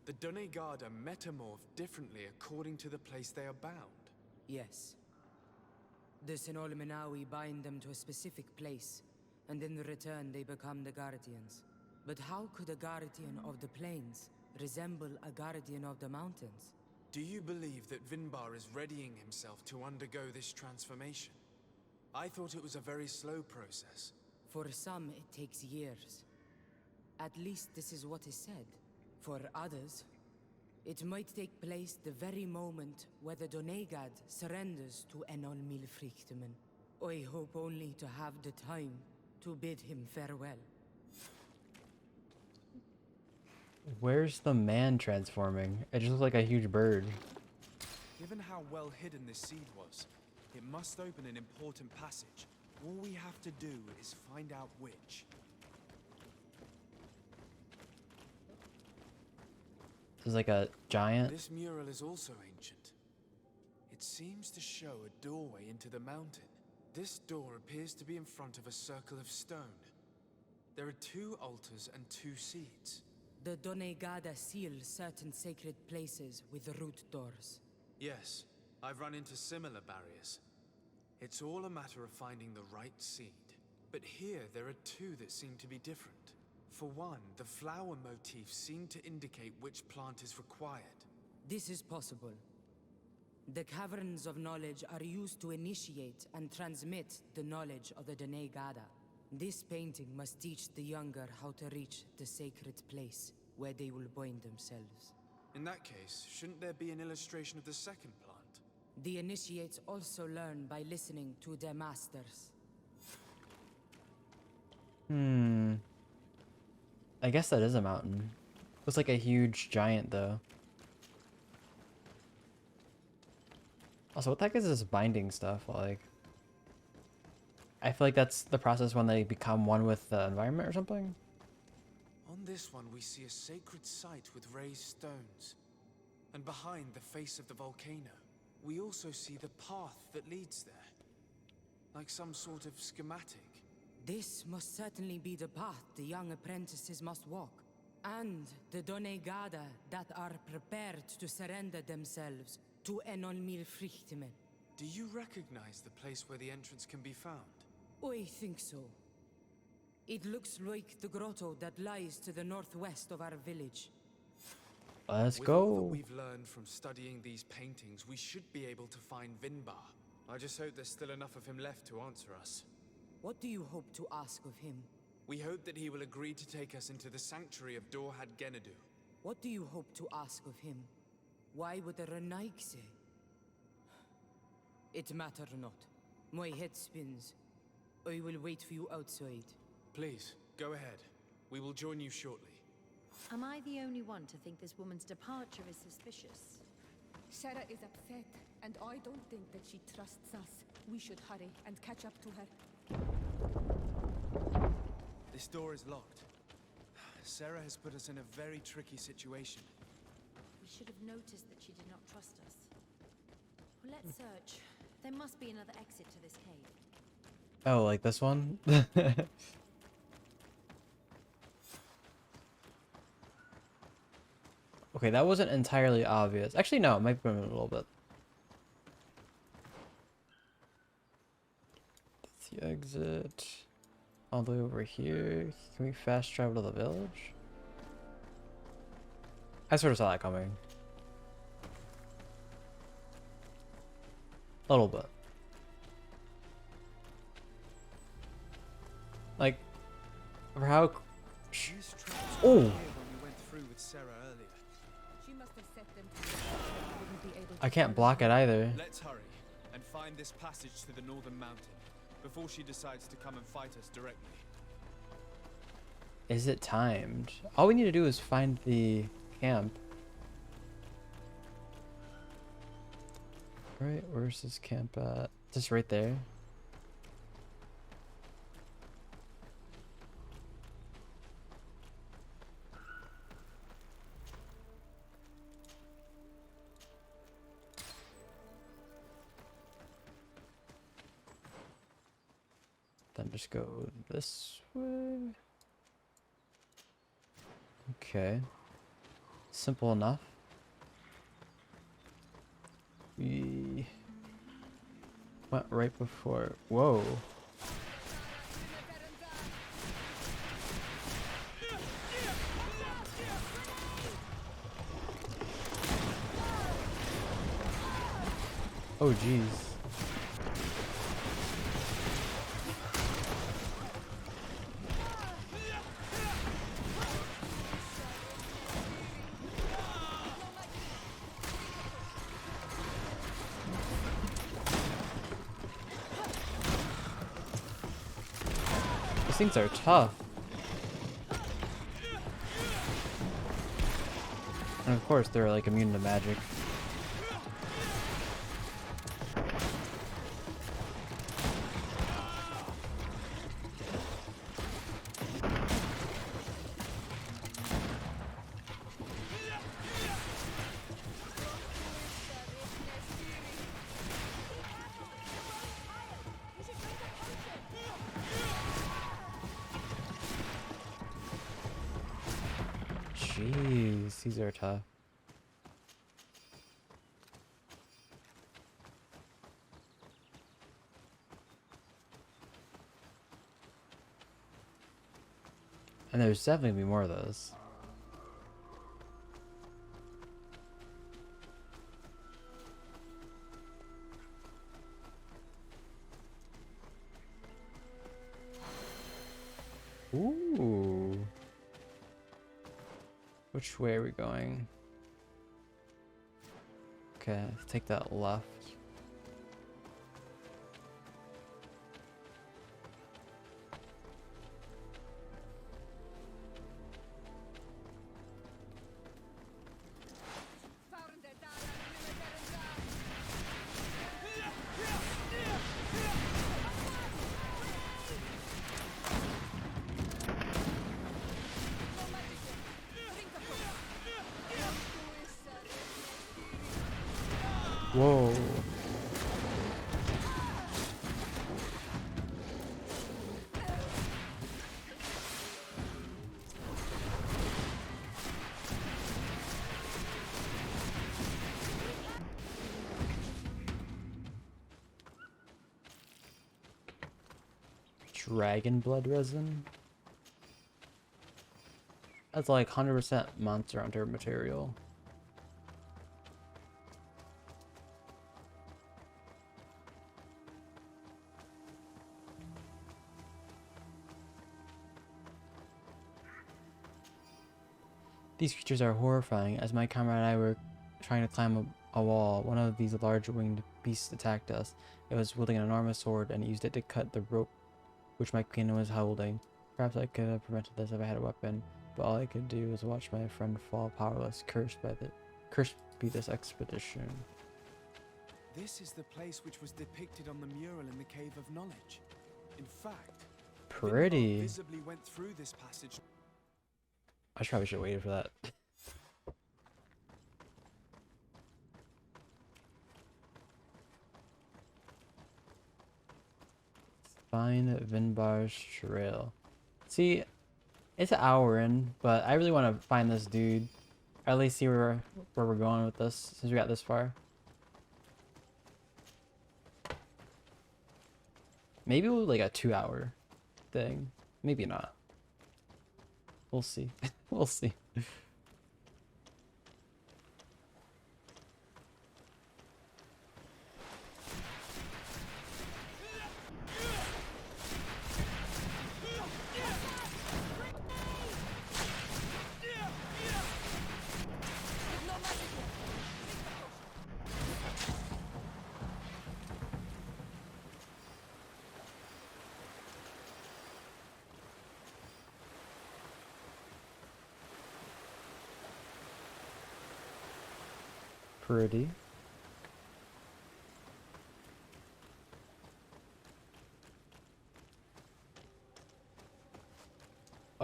the Donegada metamorph differently according to the place they are bound. Yes. The Sinolmenawi bind them to a specific place, and in return they become the Guardians. But how could a Guardian of the Plains resemble a Guardian of the Mountains? Do you believe that Vinbar is readying himself to undergo this transformation? I thought it was a very slow process. For some, it takes years. At least this is what is said. For others, it might take place the very moment where the Donegad surrenders to Enol Milfrichtimen. I hope only to have the time to bid him farewell. Where's the man transforming? It just looks like a huge bird. Given how well hidden this seed was, it must open an important passage. All we have to do is find out which. This is like a giant. This mural is also ancient. It seems to show a doorway into the mountain. This door appears to be in front of a circle of stone. There are 2 altars and 2 seeds. The Donegada seal certain sacred places with root doors. Yes, I've run into similar barriers. It's all a matter of finding the right seed. But here there are 2 that seem to be different. For one, the flower motifs seem to indicate which plant is required. This is possible. The caverns of knowledge are used to initiate and transmit the knowledge of the Donegada. This painting must teach the younger how to reach the sacred place where they will bind themselves. In that case, shouldn't there be an illustration of the second plant? The initiates also learn by listening to their masters. I guess that is a mountain. Looks like a huge giant though. Also, what the heck is this binding stuff like? I feel like that's the process when they become one with the environment or something. On this one, we see a sacred site with raised stones. And behind the face of the volcano, we also see the path that leads there. Like some sort of schematic. This must certainly be the path the young apprentices must walk. And the Donegada that are prepared to surrender themselves to Enol Milfrichtimen. Do you recognize the place where the entrance can be found? I think so. It looks like the grotto that lies to the northwest of our village. Let's With go. all that we've learned from studying these paintings, we should be able to find Vinbar. I just hope there's still enough of him left to answer us. What do you hope to ask of him? We hope that he will agree to take us into the sanctuary of Dorhad Genadu. What do you hope to ask of him? Why would the Renaik say? It matter not. My head spins. I will wait for you outside. Please, go ahead. We will join you shortly. Am I the only one to think this woman's departure is suspicious? Sarah is upset, and I don't think that she trusts us. We should hurry and catch up to her. This door is locked. Sarah has put us in a very tricky situation. We should have noticed that she did not trust us. Well, let's search. There must be another exit to this cave. Oh, like this one? Okay, that wasn't entirely obvious. Actually, no, it might be a little bit. That's the exit. All the way over here. Can we fast travel to the village? I sort of saw that coming. A little bit. Like, for how... Oh! When we went through with Sarah earlier. She must have set them to wouldn't be able to I can't block it either. Let's hurry and find this passage to the northern mountain before she decides to come and fight us directly. Is it timed? All we need to do is find the camp. Right, where's this camp at? Just right there. Then just go this way. Okay. Simple enough. We went right before. Whoa. Oh, jeez. These things are tough. And of course, they're like immune to magic. Jeez, these are tough. And there's definitely gonna be more of those. Ooh. Which way are we going? Okay, take that left. Whoa. Dragon blood resin? That's like 100% Monster Hunter material. These creatures are horrifying. As my comrade and I were trying to climb a wall, one of these large winged beasts attacked us. It was wielding an enormous sword and used it to cut the rope which my companion was holding. Perhaps I could have prevented this if I had a weapon, but all I could do was watch my friend fall powerless, cursed be this expedition. This is the place which was depicted on the mural in the Cave of Knowledge. In fact, Pretty. visibly went through this passage. I probably should have waited for that. Find Vinbar's trail. See, it's an hour in, but I really want to find this dude. Or at least see where we're going with this, since we got this far. Maybe we'll like a 2-hour thing. Maybe not. We'll see. We'll see. Pretty.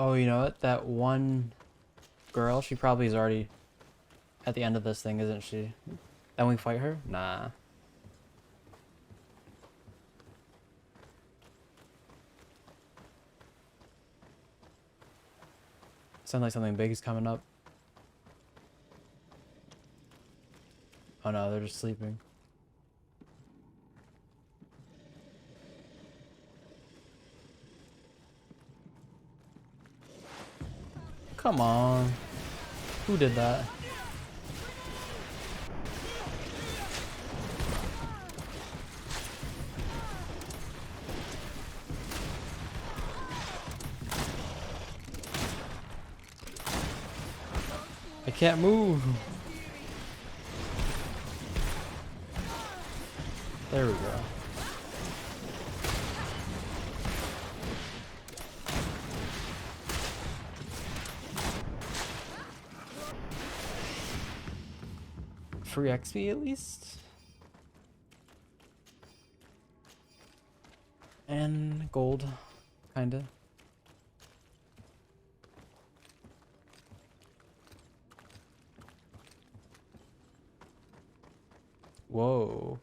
Oh, you know what? That one girl, she probably is already at the end of this thing, isn't she? Then we fight her? Nah. Sounds like something big is coming up. Oh no, they're just sleeping. Come on. Who did that? I can't move. There we go. Free XP at least? And gold, kinda. Whoa.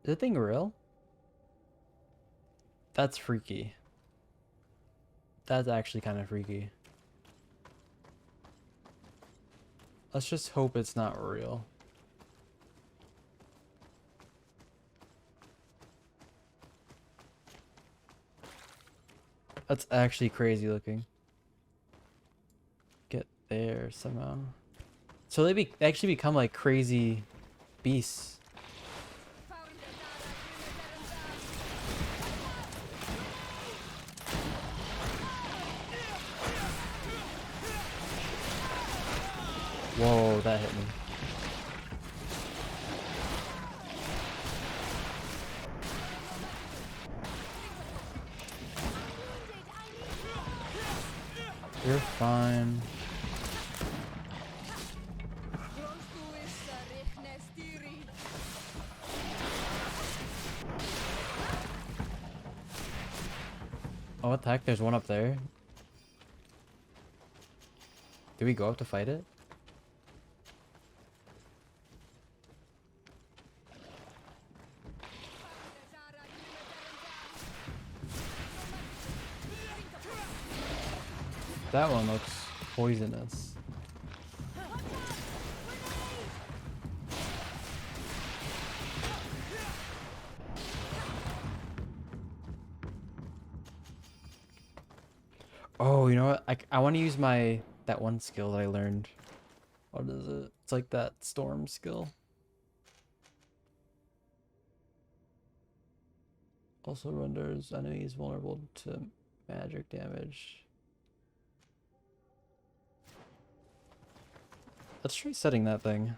Is the thing real? That's freaky. That's actually kind of freaky. Let's just hope it's not real. That's actually crazy looking. Get there somehow. So they actually become like crazy beasts. Whoa, that hit me. You're fine. Oh, what the heck? There's one up there. Do we go up to fight it? That one looks poisonous. Oh, you know what? I want to use that one skill that I learned. What is it? It's like that storm skill. Also renders enemies vulnerable to magic damage. Let's try setting that thing.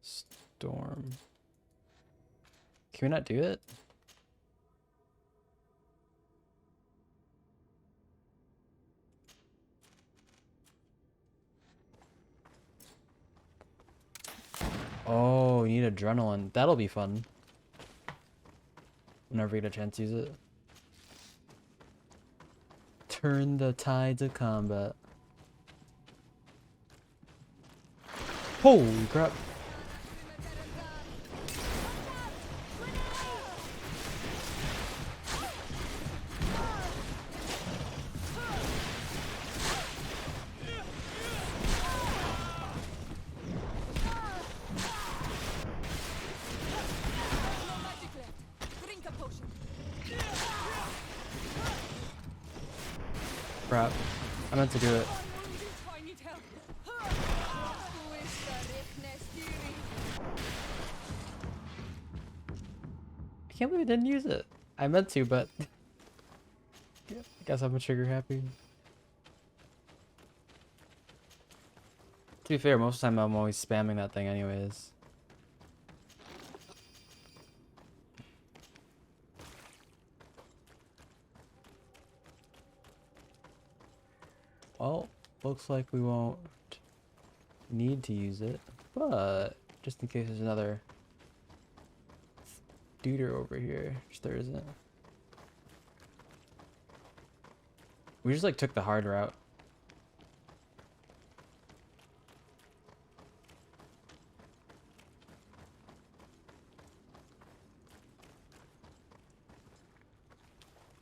Storm. Can we not do it? Oh, you need adrenaline. That'll be fun. Whenever we get a chance to use it. Turn the tides of combat. Holy crap. Crap. I meant to do it. I can't believe I didn't use it. I meant to, but I guess I'm a trigger happy. To be fair, most of the time I'm always spamming that thing anyways. Well, looks like we won't need to use it, but just in case there's another duder over here, which there isn't. We just like took the hard route.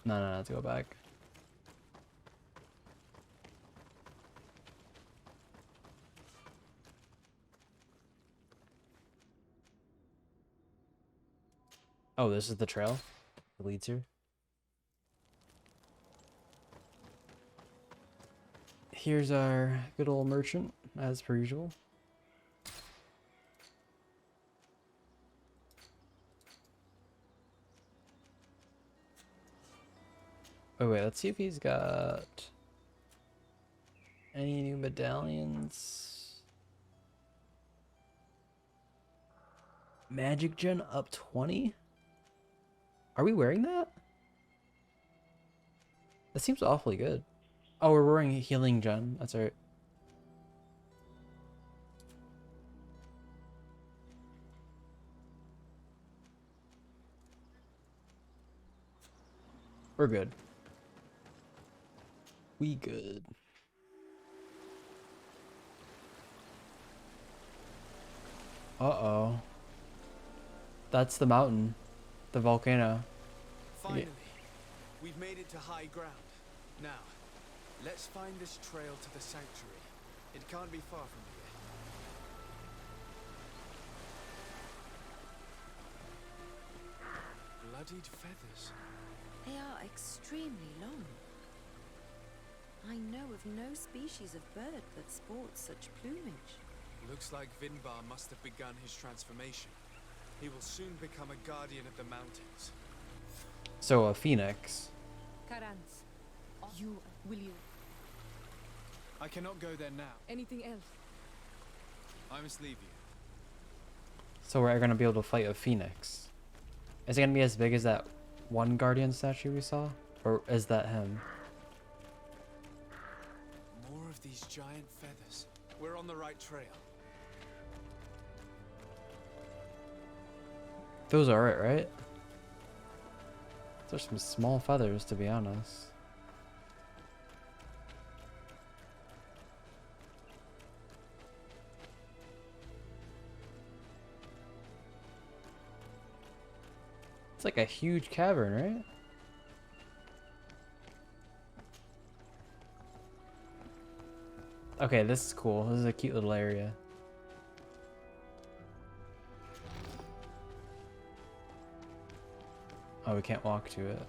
No, let's go back. Oh, this is the trail that leads here. Here's our good old merchant, as per usual. Oh wait, let's see if he's got any new medallions. Magic Gen up 20? Are we wearing that? That seems awfully good. Oh, we're wearing a healing gen. That's right. We're good. We good. Uh-oh. That's the mountain. The volcano. Finally, we've made it to high ground. Now, let's find this trail to the sanctuary. It can't be far from here. Bloodied feathers. They are extremely long. I know of no species of bird that sports such plumage. Looks like Vinbar must have begun his transformation. He will soon become a guardian of the mountains. So a phoenix. Karans, will you? I cannot go there now. Anything else? I must leave you. So we're gonna be able to fight a phoenix. Is it gonna be as big as that one guardian statue we saw? Or is that him? More of these giant feathers. We're on the right trail. Those are it, right? Those are some small feathers, to be honest. It's like a huge cavern, right? Okay, this is cool. This is a cute little area. Oh, we can't walk to it.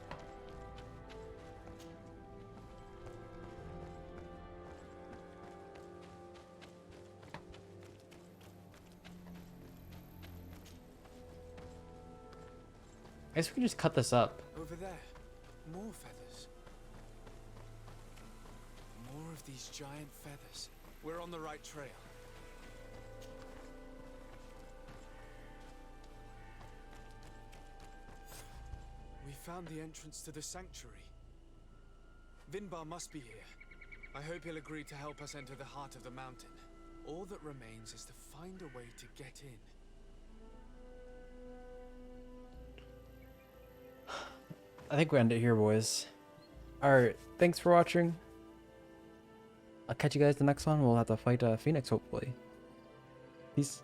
I guess we can just cut this up. Over there, more feathers. More of these giant feathers. We're on the right trail. We found the entrance to the sanctuary. Vinbar must be here. I hope he'll agree to help us enter the heart of the mountain. All that remains is to find a way to get in. I think we end it here, boys. Alright, thanks for watching. I'll catch you guys the next one. We'll have to fight Phoenix, hopefully. Peace.